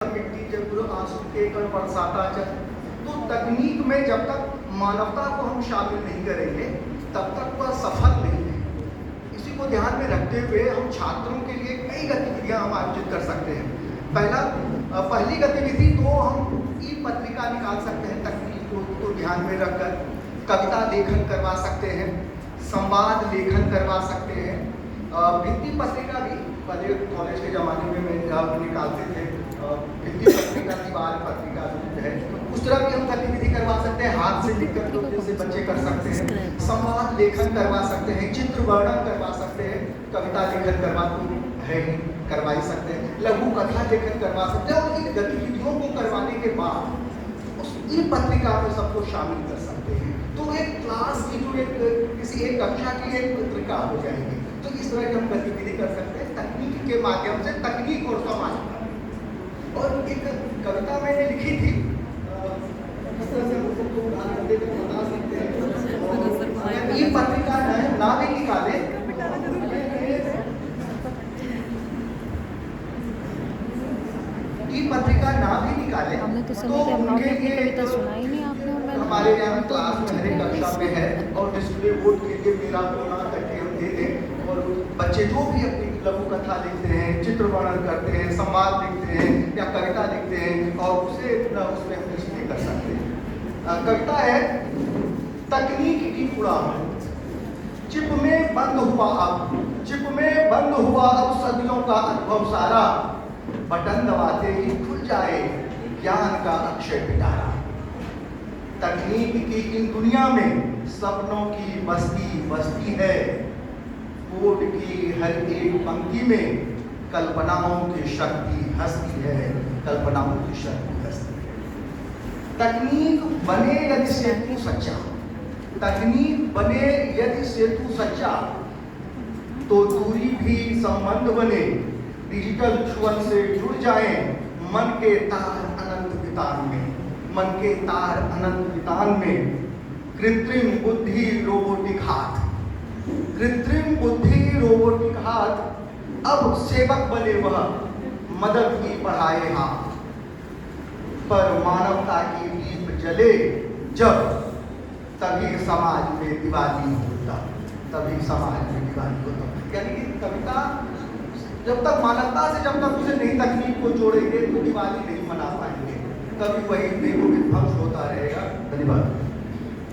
मिट्टी जब आंसू के कण बरसाता चल। तो तकनीक में जब तक मानवता को हम शामिल नहीं करेंगे तब तक वह सफल नहीं है। इसी को ध्यान में रखते हुए हम छात्रों के लिए कई गतिविधियां हम आयोजित कर सकते हैं। पहली गतिविधि तो हम ई पत्रिका निकाल सकते हैं। तकनीक को ध्यान में रखकर कविता लेखन करवा सकते हैं, संवाद लेखन करवा सकते हैं। भित्ति पत्रिका भी पहले कॉलेज के ज़माने में निकालते थे। भित्ति पत्रिका, दीवार पत्रिका जो है उस तरह की हम गतिविधि करवा सकते हैं। हाथ से लिखकर तो जैसे बच्चे कर सकते हैं, संवाद लेखन करवा सकते हैं, चित्र वर्णन करवा सकते हैं, कविता लेखन करवा तो है ही करवा ही सकते हैं, लघु कथा लेखन करवा सकते हैं। और इन गतिविधियों को करवाने के बाद उस ई पत्रिका में सबको शामिल कर सकते हैं। तो एक क्लास की जो किसी एक कक्षा की एक पत्रिका हो जाएगी। तो इस तरह की हम गतिविधि कर सकते हैं तकनीक के माध्यम से, तकनीक और समाज। और एक कविता मैंने लिखी थी, इस तरह से हम सबको उदाहरण देकर बता सकते हैं। ये पत्रिका ना भी निकाले ई पत्रिका ना भी निकाले हमने तो समय के अभाव में अपनी कविता सुना ही नहीं आपने। और हमारे यहाँ क्लास में हर एक कक्षा में है और डिस्प्ले बोर्ड के लिए मेरा कोना करके हम दे दें। और बच्चे जो भी अपनी लघु कथा लिखते हैं, चित्र वर्णन करते हैं, संवाद लिखते हैं या कविता लिखते हैं और उसे उसमें हम डिस्प्ले कर सकते हैं। कविता है तकनीक की उड़ान। चिप में बंद हुआ अब, चिप में बंद हुआ अब सदियों का अनुभव सारा। बटन दबाते ही खुल जाए ज्ञान का अक्षय पिटारा। तकनीक की इन दुनिया में सपनों की बस्ती बस्ती है। कोड की हर एक पंक्ति में कल्पनाओं की शक्ति हस्ती है, कल्पनाओं की शक्ति हस्ती है। तकनीक बने यदि सेतु सच्चा, तकनीक बने यदि सेतु सच्चा, तो दूरी भी संबंध बने। डिजिटल छुअन से जुड़ जाएं मन के तार अनंत वितान में, मन के तार अनंत वितान में। कृत्रिम बुद्धि रोबोटिक हाथ, कृत्रिम बुद्धि रोबोटिक हाथ, अब सेवक बने वह मदद की बढ़ाए हाथ। पर मानवता की दीप जले जब, तभी समाज में दिवाली होता, तभी समाज में दिवाली होता। यानी कि कविता जब तक मानवता से जब तक उसे नई तकनीक को जोड़ेंगे तो दिवाली नहीं मना पाएंगे, तभी वही विध्वंस होता रहेगा। धन्यवाद।